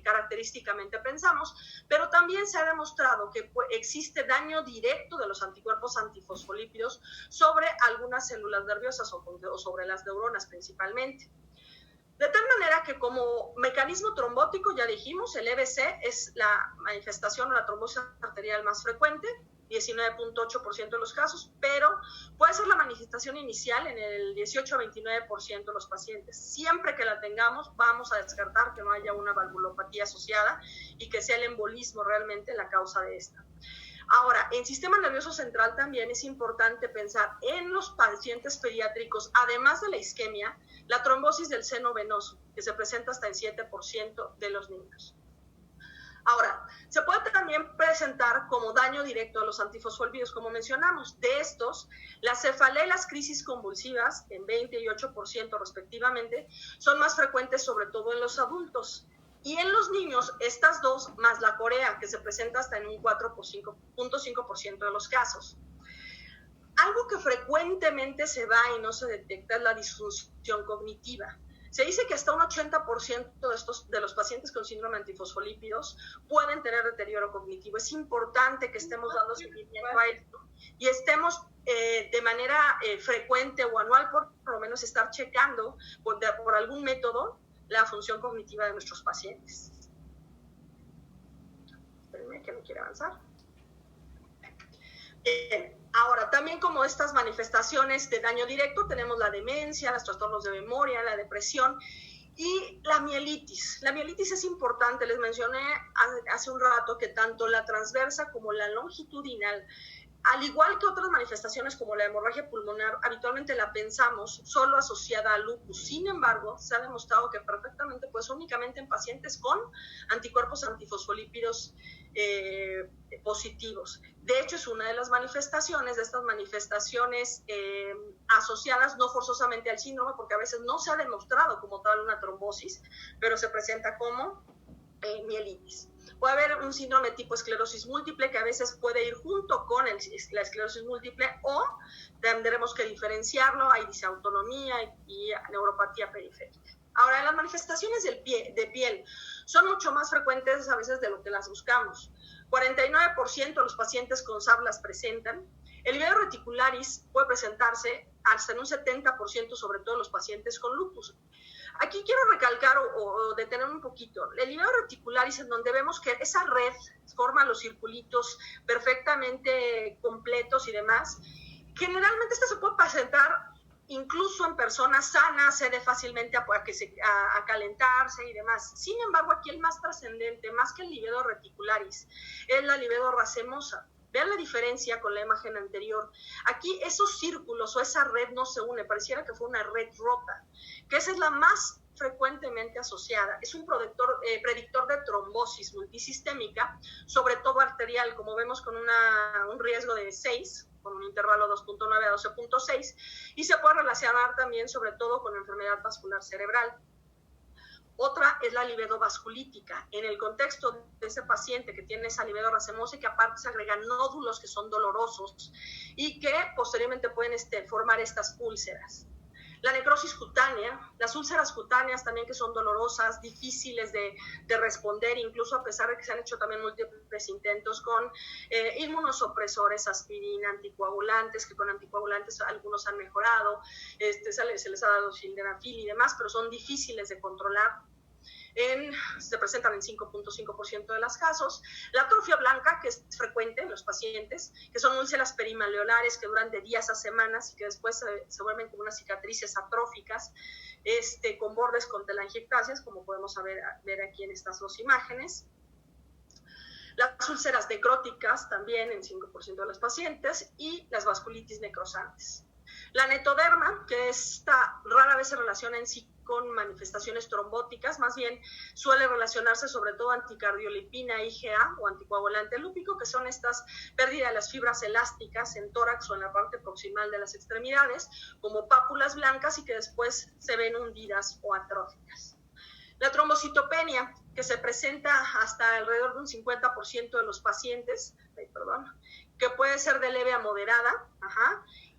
S2: característicamente pensamos, pero también se ha demostrado que existe daño directo de los anticuerpos antifosfolípidos sobre algunas células nerviosas o sobre las neuronas principalmente. De tal manera que como mecanismo trombótico, ya dijimos, el EBC es la manifestación o la trombosis arterial más frecuente. 19.8% de los casos, pero puede ser la manifestación inicial en el 18 a 29% de los pacientes. Siempre que la tengamos, vamos a descartar que no haya una valvulopatía asociada y que sea el embolismo realmente la causa de esta. Ahora, en sistema nervioso central también es importante pensar en los pacientes pediátricos, además de la isquemia, la trombosis del seno venoso, que se presenta hasta en 7% de los niños. Ahora, se puede también presentar como daño directo a los antifosfolípidos, como mencionamos. De estos, las cefaleas y las crisis convulsivas, en 20 y 8% respectivamente, son más frecuentes sobre todo en los adultos. Y en los niños, estas dos, más la corea, que se presenta hasta en un 4.5% de los casos. Algo que frecuentemente se va y no se detecta es la disfunción cognitiva. Se dice que hasta un 80% de los pacientes con síndrome de antifosfolípidos pueden tener deterioro cognitivo. Es importante que estemos dando seguimiento a esto y estemos de manera frecuente o anual, por lo menos estar checando por algún método la función cognitiva de nuestros pacientes. Espérenme que no quiere avanzar. Ahora, también como estas manifestaciones de daño directo, tenemos la demencia, los trastornos de memoria, la depresión y la mielitis. La mielitis es importante, les mencioné hace un rato que tanto la transversa como la longitudinal, al igual que otras manifestaciones como la hemorragia pulmonar, habitualmente la pensamos solo asociada al lupus. Sin embargo, se ha demostrado que perfectamente, pues únicamente en pacientes con anticuerpos antifosfolípidos positivos. De hecho, es una de las manifestaciones, de estas manifestaciones asociadas no forzosamente al síndrome, porque a veces no se ha demostrado como tal una trombosis, pero se presenta como mielitis. Puede haber un síndrome tipo esclerosis múltiple que a veces puede ir junto con la esclerosis múltiple o tendremos que diferenciarlo, hay disautonomía y neuropatía periférica. Ahora, las manifestaciones de piel son mucho más frecuentes a veces de lo que las buscamos. 49% de los pacientes con SAP las presentan. El livedo reticularis puede presentarse hasta en un 70%, sobre todo los pacientes con lupus. Aquí quiero recalcar o detener un poquito. El livedo reticularis, en donde vemos que esa red forma los circulitos perfectamente completos y demás, generalmente esta se puede presentar incluso en personas sanas, cede fácilmente a calentarse y demás. Sin embargo, aquí el más trascendente, más que el livedo reticularis, es la livedo racemosa. Vean la diferencia con la imagen anterior. Aquí esos círculos o esa red no se une, pareciera que fue una red rota, que esa es la más frecuentemente asociada. Es un predictor de trombosis multisistémica, sobre todo arterial, como vemos con un riesgo de 6, con un intervalo 2.9 a 12.6, y se puede relacionar también sobre todo con enfermedad vascular cerebral. Otra es la livedo vasculítica. En el contexto de ese paciente que tiene esa livedo racemosa y que aparte se agregan nódulos que son dolorosos y que posteriormente pueden formar estas úlceras. La necrosis cutánea, las úlceras cutáneas también que son dolorosas, difíciles de responder, incluso a pesar de que se han hecho también múltiples intentos con inmunosupresores, aspirina, anticoagulantes, que con anticoagulantes algunos han mejorado, se les ha dado sildenafil y demás, pero son difíciles de controlar. Se presentan en 5.5% de los casos. La atrofia blanca, que es frecuente en los pacientes, que son úlceras perimaleolares que duran de días a semanas y que después se vuelven como unas cicatrices atróficas, con bordes con telangiectasias, como podemos ver aquí en estas dos imágenes. Las úlceras necróticas también en 5% de los pacientes y las vasculitis necrosantes. La netoderma, que rara vez se relaciona en sí con manifestaciones trombóticas, más bien suele relacionarse sobre todo anticardiolipina IgA o anticoagulante lúpico, que son estas pérdidas de las fibras elásticas en tórax o en la parte proximal de las extremidades, como pápulas blancas y que después se ven hundidas o atróficas. La trombocitopenia, que se presenta hasta alrededor de un 50% de los pacientes, que puede ser de leve a moderada,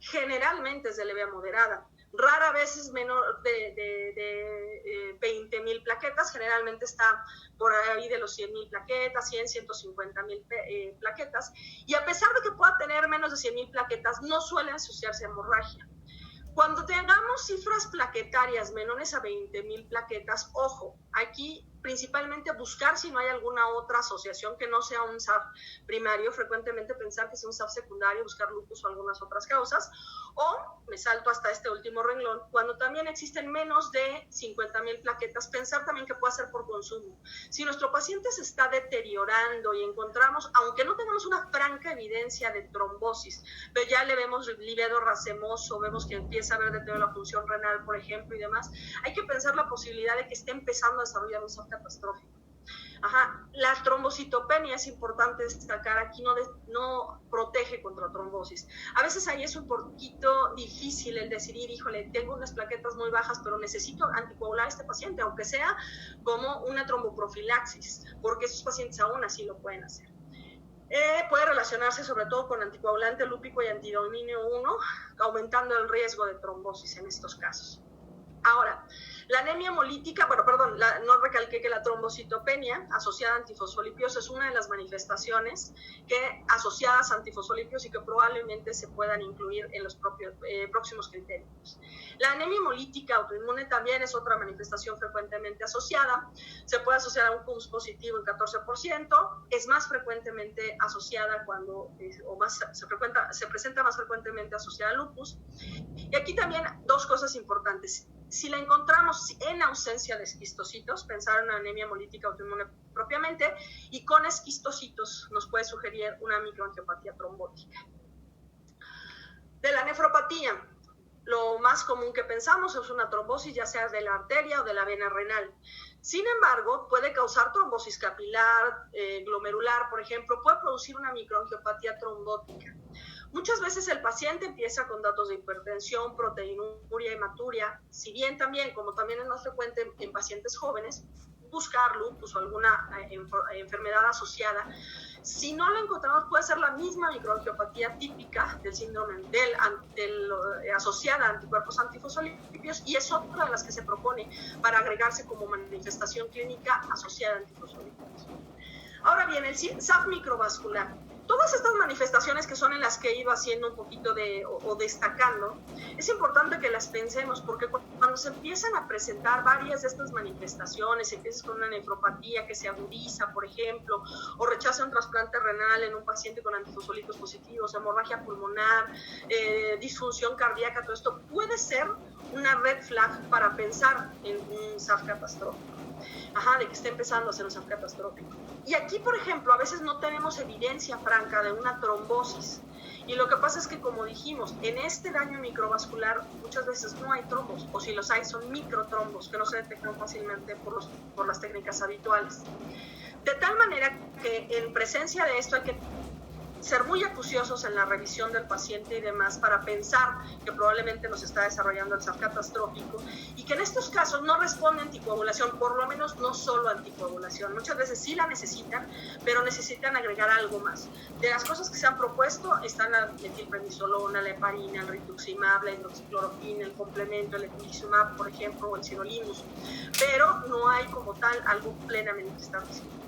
S2: generalmente es de leve a moderada. Rara vez es menor de 20,000 plaquetas, generalmente está por ahí de los 100,000 plaquetas, 150,000 plaquetas, y a pesar de que pueda tener menos de 100,000 plaquetas, no suele asociarse a hemorragia. Cuando tengamos cifras plaquetarias menores a 20,000 plaquetas, ojo, aquí principalmente buscar si no hay alguna otra asociación que no sea un SAF primario, frecuentemente pensar que es un SAF secundario, buscar lupus o algunas otras causas, o me salto hasta este último renglón, cuando también existen menos de 50,000 plaquetas, pensar también que puede ser por consumo. Si nuestro paciente se está deteriorando y encontramos, aunque no tengamos una franca evidencia de trombosis, pero ya le vemos livedo racemoso, vemos que empieza a haber deterioro de la función renal, por ejemplo, y demás, hay que pensar la posibilidad de que esté empezando a desarrollar un SAF catastrófico. La trombocitopenia es importante destacar, aquí no protege contra trombosis. A veces ahí es un poquito difícil el decidir, híjole, tengo unas plaquetas muy bajas, pero necesito anticoagular a este paciente, aunque sea como una tromboprofilaxis, porque esos pacientes aún así lo pueden hacer. Puede relacionarse sobre todo con anticoagulante lúpico y antidominio 1, aumentando el riesgo de trombosis en estos casos. Ahora, la anemia hemolítica, no recalqué que la trombocitopenia asociada a antifosfolipios es una de las manifestaciones asociadas a antifosfolipios y que probablemente se puedan incluir en los próximos criterios. La anemia hemolítica autoinmune también es otra manifestación frecuentemente asociada. Se puede asociar a un CUMS positivo en 14%, es más frecuentemente asociada se presenta más frecuentemente asociada a lupus. Y aquí también dos cosas importantes. Si la encontramos en ausencia de esquistocitos, pensar en una anemia hemolítica autoinmune propiamente, y con esquistocitos nos puede sugerir una microangiopatía trombótica. De la nefropatía, lo más común que pensamos es una trombosis, ya sea de la arteria o de la vena renal. Sin embargo, puede causar trombosis capilar, glomerular, por ejemplo, puede producir una microangiopatía trombótica. Muchas veces el paciente empieza con datos de hipertensión, proteinuria, hematuria, si bien también, como también es más frecuente en pacientes jóvenes, buscar lupus o alguna enfermedad asociada. Si no lo encontramos, puede ser la misma microangiopatía típica del síndrome asociada a anticuerpos antifosfolipios, y es otra de las que se propone para agregarse como manifestación clínica asociada a antifosfolipios. Ahora bien, el SAF microvascular. Todas estas manifestaciones que son en las que he ido haciendo un poquito o destacando, es importante que las pensemos, porque cuando se empiezan a presentar varias de estas manifestaciones, empiezas con una nefropatía que se agudiza, por ejemplo, o rechaza un trasplante renal en un paciente con antifosfolipios positivos, hemorragia pulmonar, disfunción cardíaca, todo esto puede ser una red flag para pensar en un SAF catastrófico. De que esté empezando a ser un SAF catastrófico. Y aquí, por ejemplo, a veces no tenemos evidencia franca de una trombosis. Y lo que pasa es que, como dijimos, en este daño microvascular muchas veces no hay trombos, o si los hay son microtrombos que no se detectan fácilmente por las técnicas habituales. De tal manera que en presencia de esto hay que ser muy acuciosos en la revisión del paciente y demás para pensar que probablemente nos está desarrollando el SAF catastrófico, y que en estos casos no responde a anticoagulación, por lo menos no solo anticoagulación. Muchas veces sí la necesitan, pero necesitan agregar algo más. De las cosas que se han propuesto están la metilprednisolona, la heparina, el rituximab, la hidroxicloroquina, el complemento, el eculizumab, por ejemplo, o el sirolimus, pero no hay como tal algo plenamente establecido.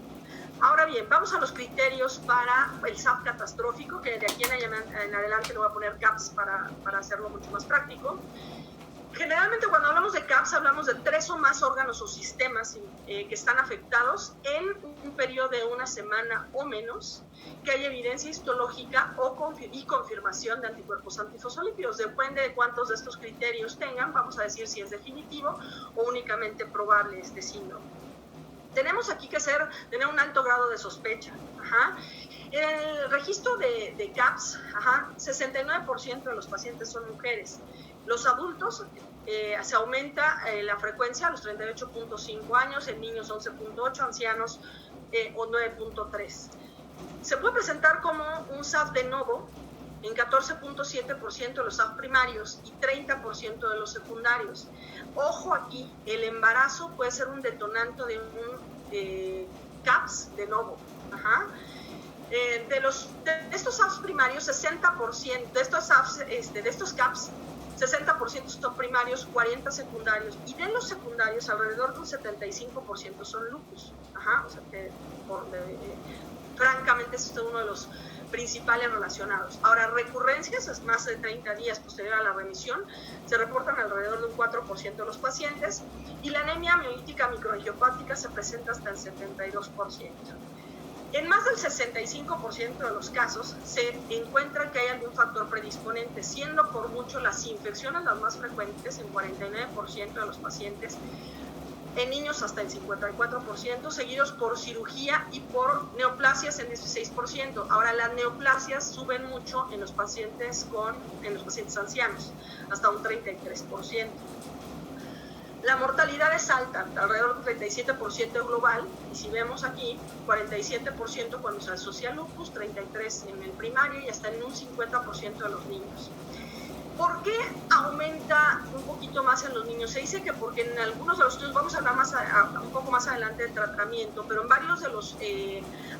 S2: Ahora bien, vamos a los criterios para el SAF catastrófico, que de aquí en adelante le voy a poner CAPS para hacerlo mucho más práctico. Generalmente cuando hablamos de CAPS hablamos de 3 o más órganos o sistemas que están afectados en un periodo de una semana o menos, que hay evidencia histológica y confirmación de anticuerpos antifosfolípidos. Depende de cuántos de estos criterios tengan, vamos a decir si es definitivo o únicamente probable este síndrome. Tenemos aquí que tener un alto grado de sospecha. En el registro de CAPS, 69% de los pacientes son mujeres. Los adultos se aumenta la frecuencia a los 38.5 años, en niños 11.8, ancianos 9.3. Se puede presentar como un SAF de novo en 14.7% de los SAF primarios y 30% de los secundarios. Ojo aquí, el embarazo puede ser un detonante de un CAPS de novo. De estos SAFs primarios, 60% de estos CAPS, 60% son primarios, 40 secundarios, y de los secundarios alrededor de un 75% son lupus. O sea que francamente este es uno de los principales relacionados. Ahora, recurrencias, es más de 30 días posterior a la remisión, se reportan alrededor de un 4% de los pacientes, y la anemia amiolítica microangiopática se presenta hasta el 72%. En más del 65% de los casos se encuentra que hay algún factor predisponente, siendo por mucho las infecciones las más frecuentes en 49% de los pacientes, en niños hasta el 54%, seguidos por cirugía y por neoplasias en 16%. Ahora, las neoplasias suben mucho en los pacientes ancianos, hasta un 33%. La mortalidad es alta, alrededor del 37% global, y si vemos aquí, 47% cuando se asocia lupus, 33% en el primario y hasta en un 50% de los niños. ¿Por qué aumenta un poquito más en los niños? Se dice que porque en algunos de los estudios, vamos a hablar un poco más adelante del tratamiento, pero en varios de los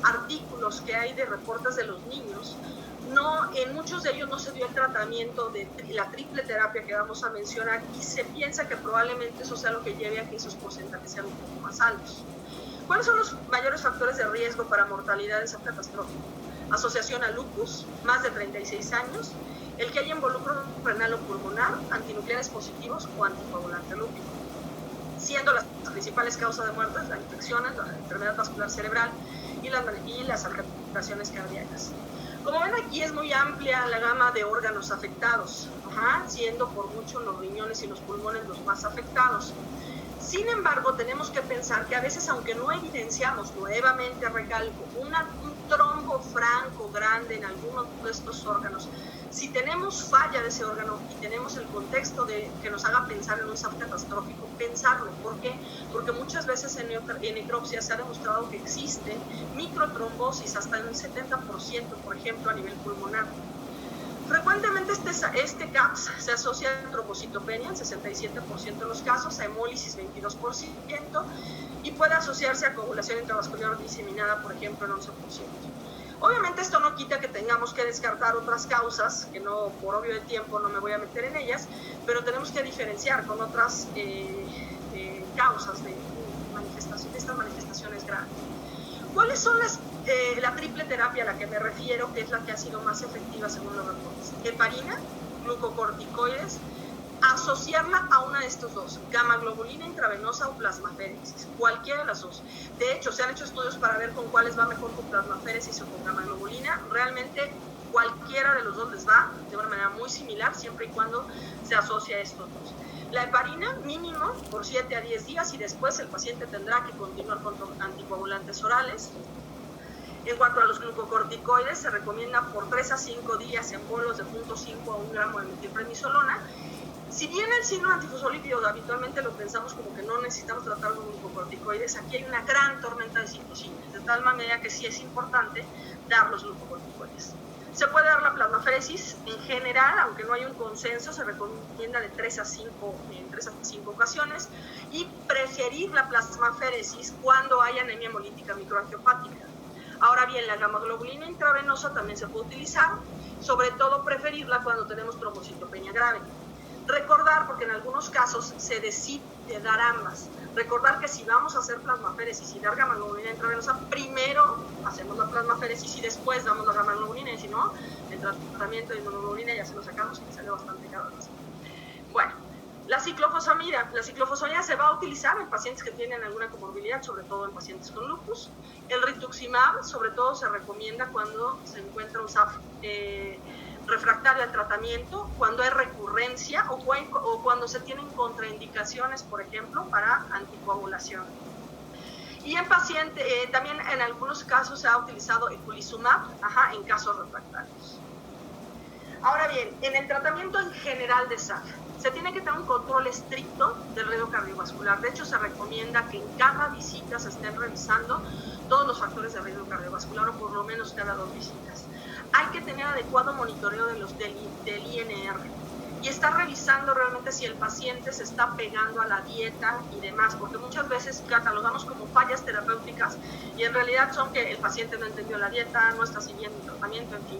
S2: artículos que hay de reportes de los niños, en muchos de ellos no se dio el tratamiento de la triple terapia que vamos a mencionar, y se piensa que probablemente eso sea lo que lleve a que esos porcentajes sean un poco más altos. ¿Cuáles son los mayores factores de riesgo para mortalidad en catastrófico? Asociación a lupus, más de 36 años, el que haya involucro renal o pulmonar, antinucleares positivos o anticoagulante lúpico, siendo las principales causas de muerte las infecciones, la enfermedad vascular cerebral y las alteraciones cardíacas. Como ven, aquí es muy amplia la gama de órganos afectados, siendo por mucho los riñones y los pulmones los más afectados. Sin embargo, tenemos que pensar que a veces, aunque no evidenciamos, nuevamente recalco, un trombo franco grande en algunos de estos órganos, si tenemos falla de ese órgano y tenemos el contexto que nos haga pensar en un SAF catastrófico, pensarlo. ¿Por qué? Porque muchas veces en necropsia se ha demostrado que existe microtrombosis hasta en un 70%, por ejemplo, a nivel pulmonar. Frecuentemente este CAPS se asocia a trombocitopenia en 67% de los casos, a hemólisis 22%, y puede asociarse a coagulación intravascular diseminada, por ejemplo, en 11%. Obviamente esto no quita que tengamos que descartar otras causas, que no, por obvio de tiempo no me voy a meter en ellas, pero tenemos que diferenciar con otras causas de estas manifestaciones graves. ¿Cuáles son la triple terapia a la que me refiero, que es la que ha sido más efectiva según los reportes? Heparina, glucocorticoides, asociarla a una de estos dos, gamma-globulina intravenosa o plasmaféresis, cualquiera de las dos. De hecho, se han hecho estudios para ver con cuáles va mejor, con plasmaféresis o con gamma-globulina. Realmente cualquiera de los dos les va de una manera muy similar, siempre y cuando se asocie a estos dos. La heparina mínimo por 7 a 10 días, y después el paciente tendrá que continuar con anticoagulantes orales. En cuanto a los glucocorticoides, se recomienda por 3 a 5 días en bolos de 0.5 a 1 gramo de metilprednisolona. Si bien el síndrome antifosfolípido habitualmente lo pensamos como que no necesitamos tratar con glucocorticoides, aquí hay una gran tormenta de citocinas, de tal manera que sí es importante dar los glucocorticoides. Se puede dar la plasmaféresis en general, aunque no hay un consenso, se recomienda de 3 a 5 ocasiones, y preferir la plasmaféresis cuando hay anemia hemolítica microangiopática. Ahora bien, la gamma-globulina intravenosa también se puede utilizar, sobre todo preferirla cuando tenemos trombocitopenia grave. Recordar, porque en algunos casos se decide dar ambas, recordar que si vamos a hacer plasmaféresis y dar gamma-globulina intravenosa, primero hacemos la plasmaféresis y después damos la gamma-globulina, y si no, el tratamiento de inmunoglobulina ya se lo sacamos, que sale bastante caro. Bueno, la ciclofosfamida se va a utilizar en pacientes que tienen alguna comorbilidad, sobre todo en pacientes con lupus. El rituximab, sobre todo, se recomienda cuando se encuentra un SAF refractario al tratamiento, cuando hay recurrencia o cuando se tienen contraindicaciones, por ejemplo, para anticoagulación. Y en también en algunos casos se ha utilizado eculizumab en casos refractarios. Ahora bien, en el tratamiento en general de SAF, se tiene que tener un control estricto del riesgo cardiovascular. De hecho, se recomienda que en cada visita se estén revisando todos los factores de riesgo cardiovascular, o por lo menos cada 2 visitas. Hay que tener adecuado monitoreo del INR y estar revisando realmente si el paciente se está pegando a la dieta y demás, porque muchas veces catalogamos como fallas terapéuticas y en realidad son que el paciente no entendió la dieta, no está siguiendo el tratamiento, en fin.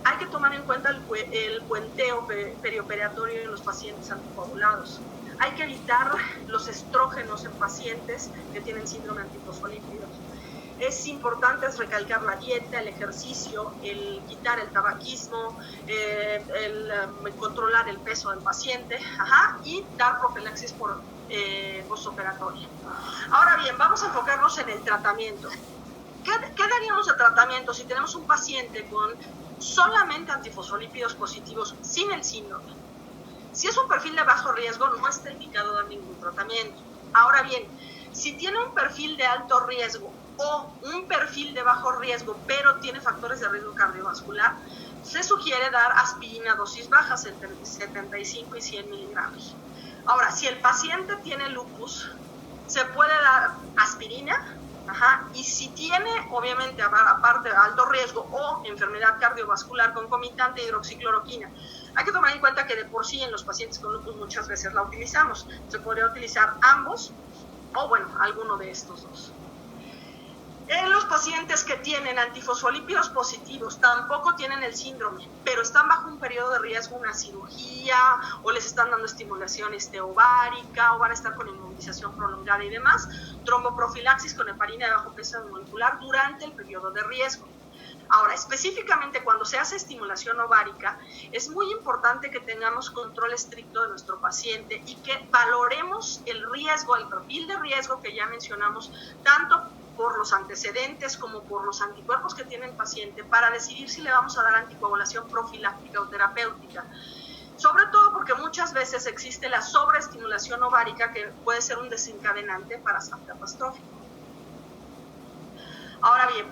S2: Hay que tomar en cuenta el puenteo perioperatorio en los pacientes anticoagulados. Hay que evitar los estrógenos en pacientes que tienen síndrome antifosfolípido. Es importante recalcar la dieta, el ejercicio, el quitar el tabaquismo, controlar el peso del paciente, y dar profilaxis postoperatoria. Ahora bien, vamos a enfocarnos en el tratamiento. ¿Qué daríamos de tratamiento si tenemos un paciente con solamente antifosfolípidos positivos sin el síndrome? Si es un perfil de bajo riesgo, no está indicado dar ningún tratamiento. Ahora bien, si tiene un perfil de alto riesgo o un perfil de bajo riesgo, pero tiene factores de riesgo cardiovascular, se sugiere dar aspirina a dosis bajas, entre 75 y 100 miligramos. Ahora, si el paciente tiene lupus, se puede dar aspirina, y si tiene, obviamente, aparte de alto riesgo o enfermedad cardiovascular concomitante, hidroxicloroquina. Hay que tomar en cuenta que de por sí en los pacientes con lupus muchas veces la utilizamos. Se podría utilizar ambos o, bueno, alguno de estos dos. En los pacientes que tienen antifosfolípidos positivos, tampoco tienen el síndrome, pero están bajo un periodo de riesgo, una cirugía, o les están dando estimulación ovárica, o van a estar con inmovilización prolongada y demás, tromboprofilaxis con heparina de bajo peso molecular durante el periodo de riesgo. Ahora, específicamente cuando se hace estimulación ovárica, es muy importante que tengamos control estricto de nuestro paciente y que valoremos el riesgo, el perfil de riesgo que ya mencionamos, tanto por los antecedentes como por los anticuerpos que tiene el paciente, para decidir si le vamos a dar anticoagulación profiláctica o terapéutica. Sobre todo porque muchas veces existe la sobreestimulación ovárica que puede ser un desencadenante para SAP catastrófico. Ahora bien,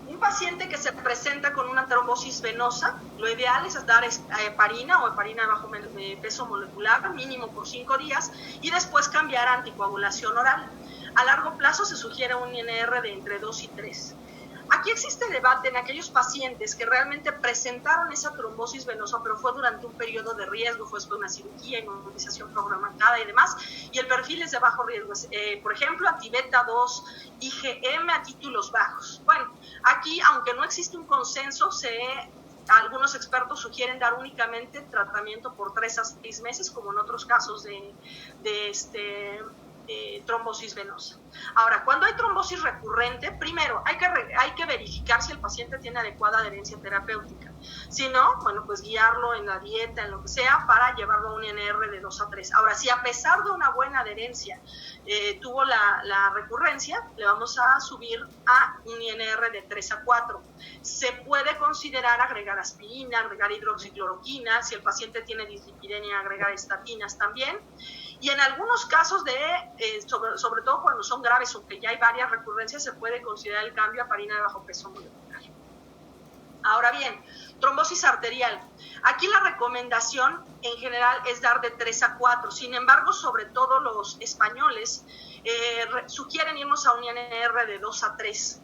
S2: un paciente que se presenta con una trombosis venosa, lo ideal es dar heparina o heparina de bajo peso molecular, mínimo por 5 días, y después cambiar a anticoagulación oral. A largo plazo se sugiere un INR de entre 2 y 3. Aquí existe debate en aquellos pacientes que realmente presentaron esa trombosis venosa, pero fue durante un periodo de riesgo, fue después de una cirugía, inmovilización programada y demás, y el perfil es de bajo riesgo. Por ejemplo, anti-beta 2, IgM a títulos bajos. Bueno, aquí, aunque no existe un consenso, algunos expertos sugieren dar únicamente tratamiento por 3 a 6 meses, como en otros casos de trombosis venosa. Ahora, cuando hay trombosis recurrente, primero hay que verificar si el paciente tiene adecuada adherencia terapéutica. Si no, bueno, pues guiarlo en la dieta, en lo que sea, para llevarlo a un INR de 2 a 3. Ahora, si a pesar de una buena adherencia tuvo la recurrencia, le vamos a subir a un INR de 3 a 4. Se puede considerar agregar aspirina, agregar hidroxicloroquina, si el paciente tiene dislipidemia, agregar estatinas también. Y en algunos casos sobre todo cuando son graves o que ya hay varias recurrencias, se puede considerar el cambio a heparina de bajo peso molecular. Ahora bien, trombosis arterial. Aquí la recomendación en general es dar de 3 a 4. Sin embargo, sobre todo los españoles sugieren irnos a un INR de 2 a 3.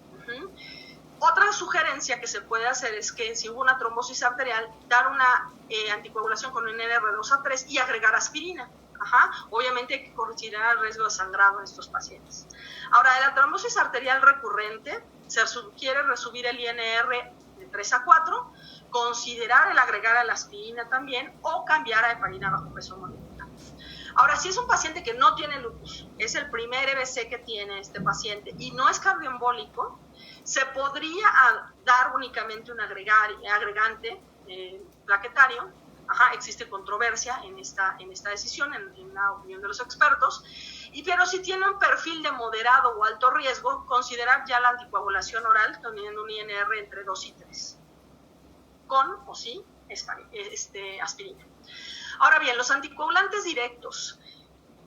S2: Otra sugerencia que se puede hacer es que si hubo una trombosis arterial, dar una anticoagulación con un INR de 2 a 3 y agregar aspirina. Obviamente hay que considerar el riesgo de sangrado en estos pacientes. Ahora, de la trombosis arterial recurrente, se sugiere resubir el INR de 3 a 4, considerar el agregar a la aspirina también o cambiar a heparina bajo peso molecular. Ahora, si es un paciente que no tiene lupus, es el primer EBC que tiene este paciente y no es cardioembólico, se podría dar únicamente un agregante plaquetario. Existe controversia en esta decisión, en la opinión de los expertos, pero si tiene un perfil de moderado o alto riesgo, considerar ya la anticoagulación oral teniendo un INR entre 2 y 3, con o sin aspirina. Ahora bien, los anticoagulantes directos,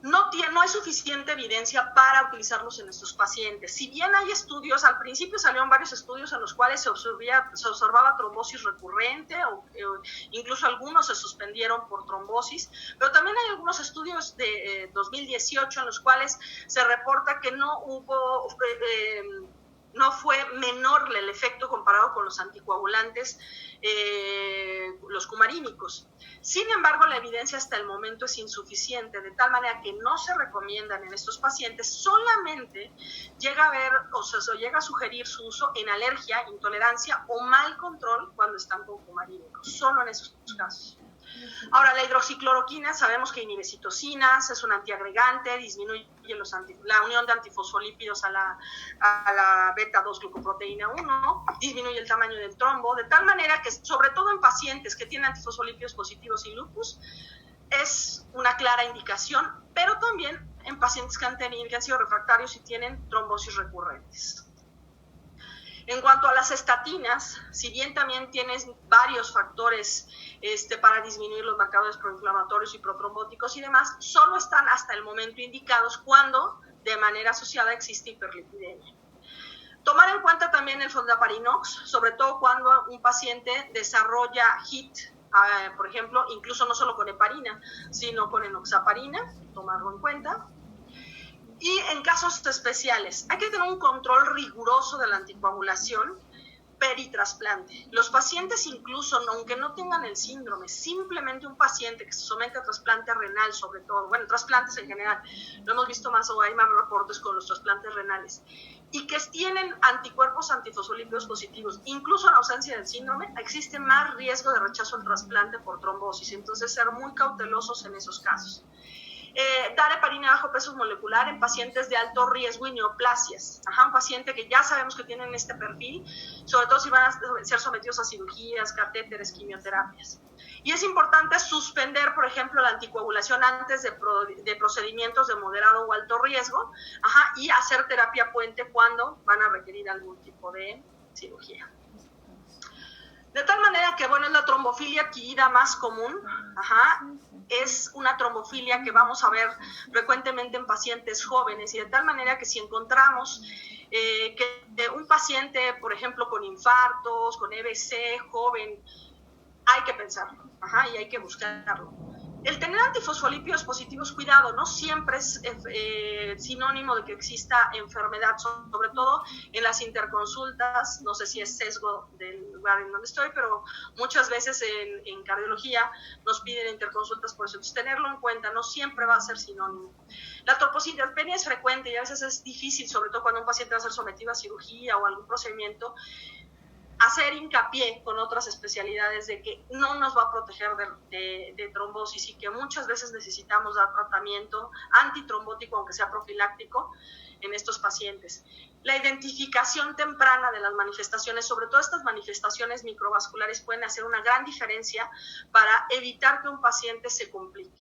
S2: no hay suficiente evidencia para utilizarlos en estos pacientes. Si bien hay estudios, al principio salieron varios estudios en los cuales se observaba trombosis recurrente o incluso algunos se suspendieron por trombosis, pero también hay algunos estudios de 2018 en los cuales se reporta que no fue menor el efecto comparado con los anticoagulantes, los cumarínicos. Sin embargo, la evidencia hasta el momento es insuficiente, de tal manera que no se recomiendan en estos pacientes, solamente llega a sugerir su uso en alergia, intolerancia o mal control cuando están con cumarínicos, solo en esos casos. Ahora, la hidroxicloroquina, sabemos que inhibe citocinas, es un antiagregante, disminuye disminuye la unión de antifosfolípidos a la beta-2-glucoproteína 1, disminuye el tamaño del trombo, de tal manera que, sobre todo en pacientes que tienen antifosfolípidos positivos y lupus, es una clara indicación, pero también en pacientes que han sido refractarios y tienen trombosis recurrentes. En cuanto a las estatinas, si bien también tienes varios factores para disminuir los marcadores proinflamatorios y protrombóticos y demás, solo están hasta el momento indicados cuando de manera asociada existe hiperlipidemia. Tomar en cuenta también el fondaparinux, sobre todo cuando un paciente desarrolla HIT, por ejemplo, incluso no solo con heparina, sino con enoxaparina, tomarlo en cuenta. Y en casos especiales, hay que tener un control riguroso de la anticoagulación peritrasplante. Los pacientes incluso, aunque no tengan el síndrome, simplemente un paciente que se somete a trasplante renal, sobre todo, bueno, trasplantes en general, lo hemos visto más o hay más reportes con los trasplantes renales, y que tienen anticuerpos antifosfolípidos positivos, incluso en ausencia del síndrome, existe más riesgo de rechazo al trasplante por trombosis, entonces ser muy cautelosos en esos casos. Dar heparina bajo peso molecular en pacientes de alto riesgo y neoplasias. Un paciente que ya sabemos que tienen este perfil, sobre todo si van a ser sometidos a cirugías, catéteres, quimioterapias. Y es importante suspender, por ejemplo, la anticoagulación antes de procedimientos de moderado o alto riesgo, y hacer terapia puente cuando van a requerir algún tipo de cirugía. De tal manera que, bueno, es la trombofilia adquirida más común, es una trombofilia que vamos a ver frecuentemente en pacientes jóvenes, y de tal manera que si encontramos que un paciente, por ejemplo, con infartos, con EBC, joven, hay que pensarlo, y hay que buscarlo. El tener antifosfolípidos positivos, cuidado, no siempre es sinónimo de que exista enfermedad, sobre todo en las interconsultas. No sé si es sesgo del lugar en donde estoy, pero muchas veces en cardiología nos piden interconsultas por eso. Entonces, tenerlo en cuenta, no siempre va a ser sinónimo. La trombocitopenia es frecuente y a veces es difícil, sobre todo cuando un paciente va a ser sometido a cirugía o algún procedimiento, hacer hincapié con otras especialidades de que no nos va a proteger de trombosis y que muchas veces necesitamos dar tratamiento antitrombótico, aunque sea profiláctico, en estos pacientes. La identificación temprana de las manifestaciones, sobre todo estas manifestaciones microvasculares, pueden hacer una gran diferencia para evitar que un paciente se complique.